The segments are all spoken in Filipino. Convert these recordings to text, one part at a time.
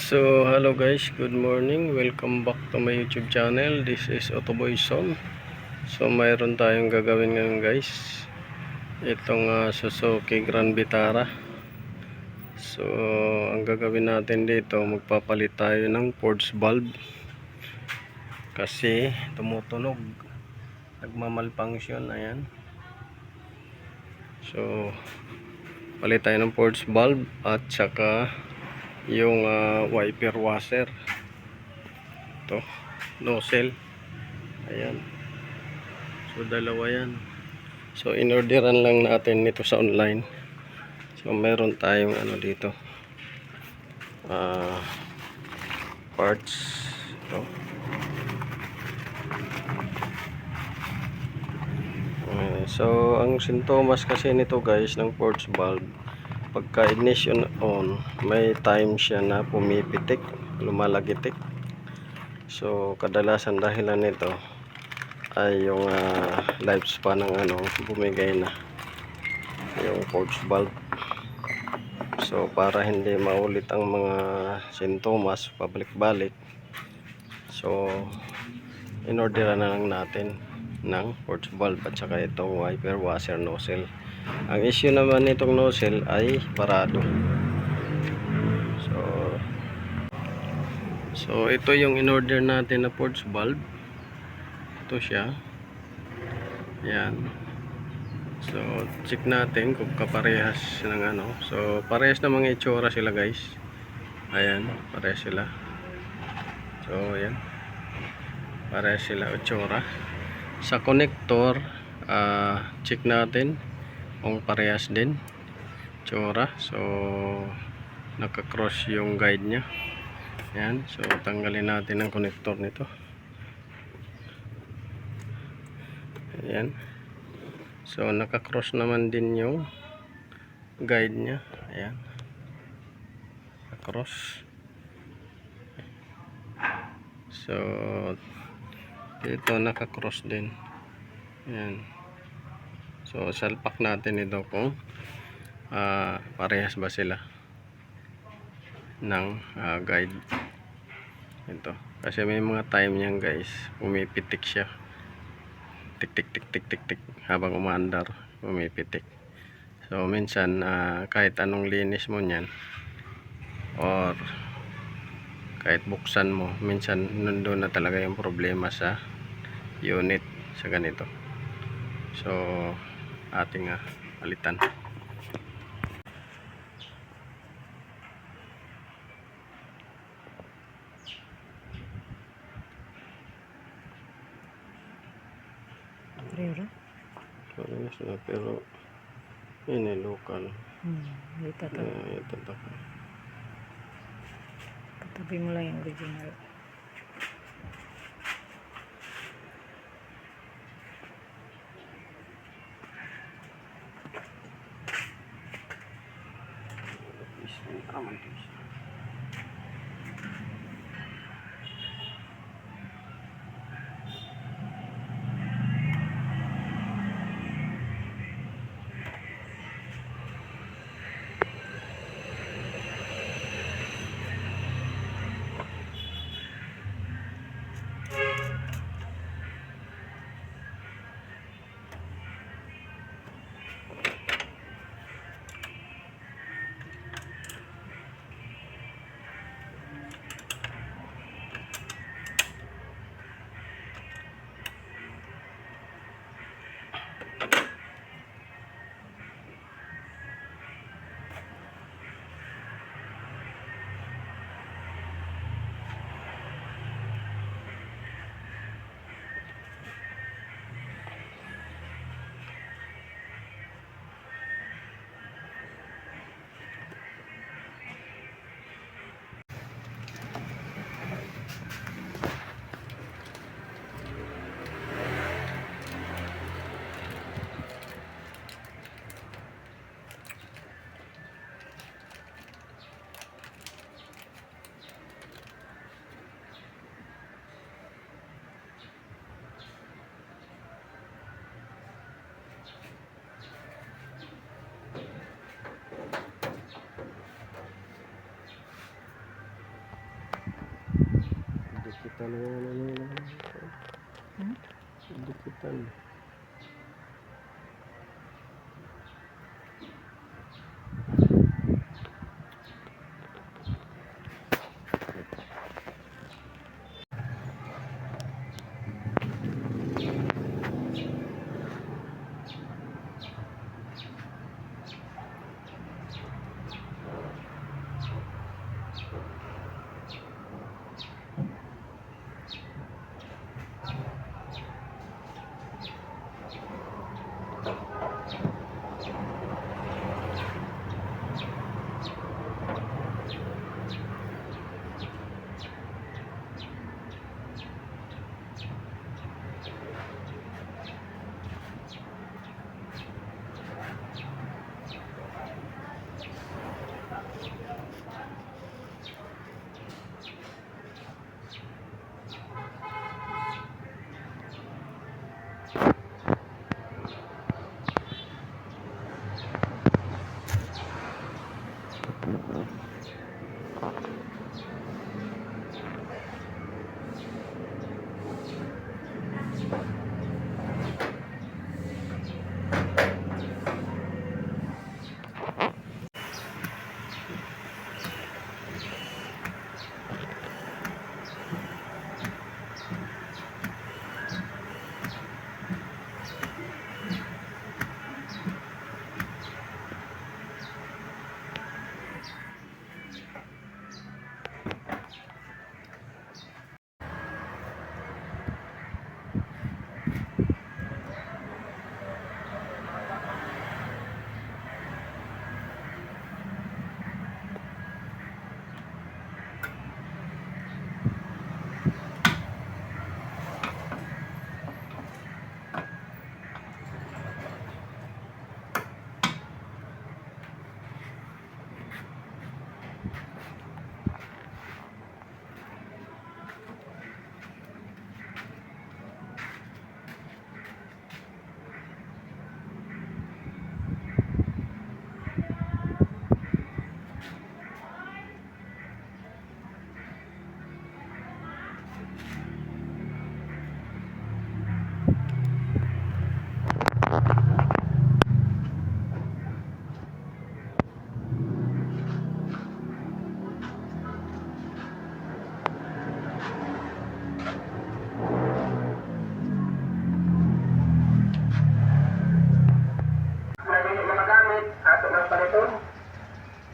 So, hello guys, good morning. Welcome back to my YouTube channel. This is Otoboy Son. So, mayroon tayong gagawin ngayon guys. Itong Suzuki Grand Vitara. So, ang gagawin natin dito, magpapalit tayo ng force valve. Kasi tumutunog. Nagmamalfunction, ayan. So, palit tayo ng force valve at saka yung wiper washer. Ito, nozzle. Ayan. So dalawa yan. So inorderan lang natin nito sa online. So meron tayong dito. Parts. Ito. So ang sintomas kasi nito guys ng force valve, pagka ignition on, may time siya na pumipitik, lumalagitik. So kadalasan dahilan nito ay yung lifespan ng bumigay na yung force valve. So para hindi maulit ang mga sintomas pabalik-balik, so inorderan na lang natin ng force valve at saka itong wiper washer nozzle. Ang issue naman nitong nozzle ay parado. So ito yung inorder natin na force valve. Ito siya. Yan. So check natin kung kaparehas ng So parehas na mga itsura sila guys. Ayan, parehas sila. So ayan, parehas sila itsura. Sa connector, check natin kung parehas din itsura. So naka-cross yung guide nya. Ayan, so tanggalin natin ang connector nito. Ayan. So naka-cross naman din yung guide nya. Ayan. Cross. So dito naka-cross din. Ayan. So salpak natin ito kung parehas ba sila ng guide. Ito. Kasi may mga time niyan guys, pumipitik siya. Tik tik tik tik tik tik habang umaandar, pumipitik. So minsan kahit anong linis mo niyan or kahit buksan mo, minsan nandun na talaga yung problema sa unit sa ganito. So ating palitan. Pero ini local. Ito to. Ito to. Katabi mo lang yung original. Talaga naman. Hmm? Dikitan.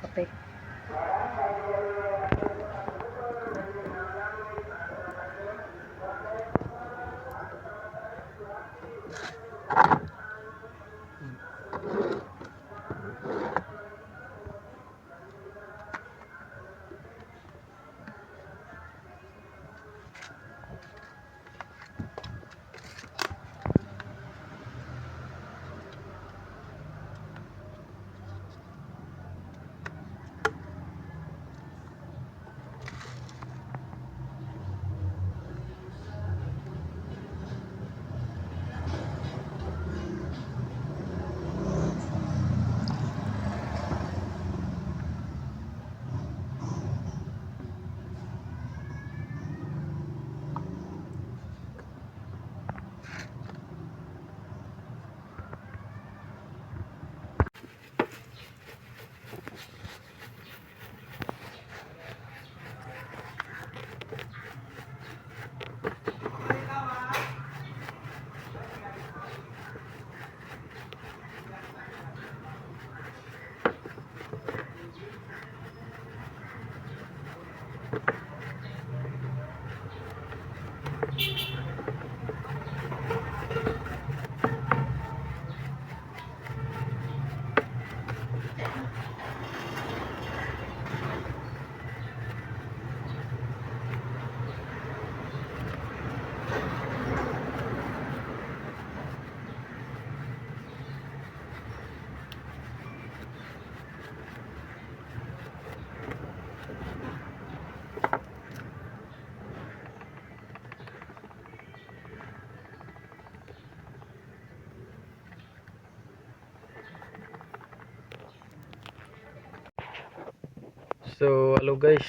Kape. So, hello guys.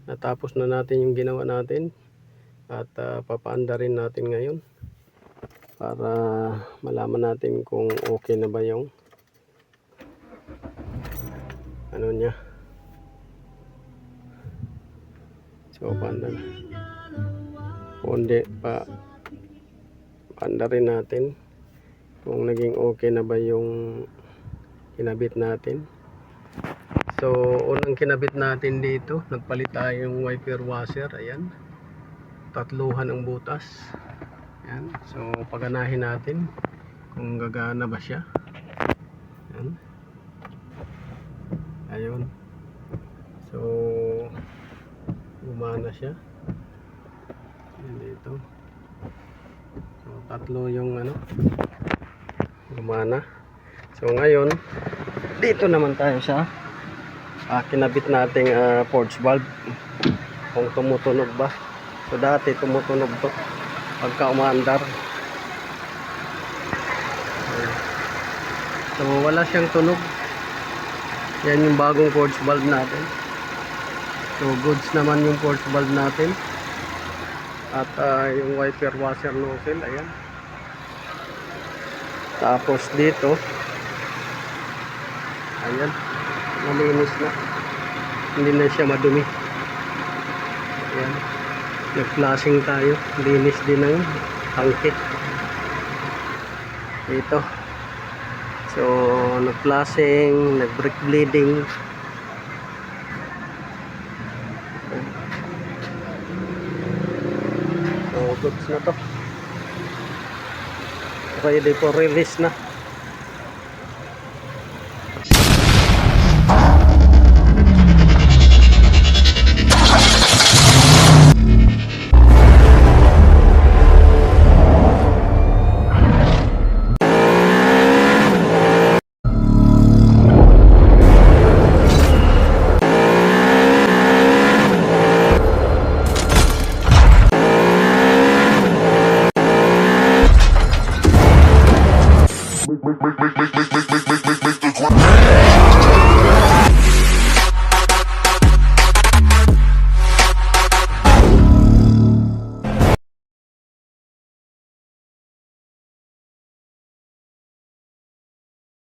Natapos na natin yung ginawa natin. At papaanda rin natin ngayon para malaman natin kung okay na ba yung ano niya. So paanda na. Kung hindi pa paanda rin natin kung naging okay na ba yung kinabit natin. So unang kinabit natin dito, nagpalit tayo yung wiper washer. Ayan, tatluhan ang butas. Ayan. So paganahin natin kung gagana ba siya. Ayan. Ayun. So gumana siya. Ayan dito. So tatlo yung ano, gumana. So ngayon dito naman tayo sa kinabit nating forge valve, kung tumutunog ba. So dati tumutunog to pagka umaandar. So wala siyang tunog. Yan yung bagong forge valve natin. So goods naman yung forge valve natin. At yung wiper washer nozzle, ayan. Tapos dito, ayan, malinis na, hindi na siya madumi. Ayan, nag-flashing tayo, linis din ng tangke dito. So nag-flashing, nag-brake bleeding. So goods na to, ready for release na.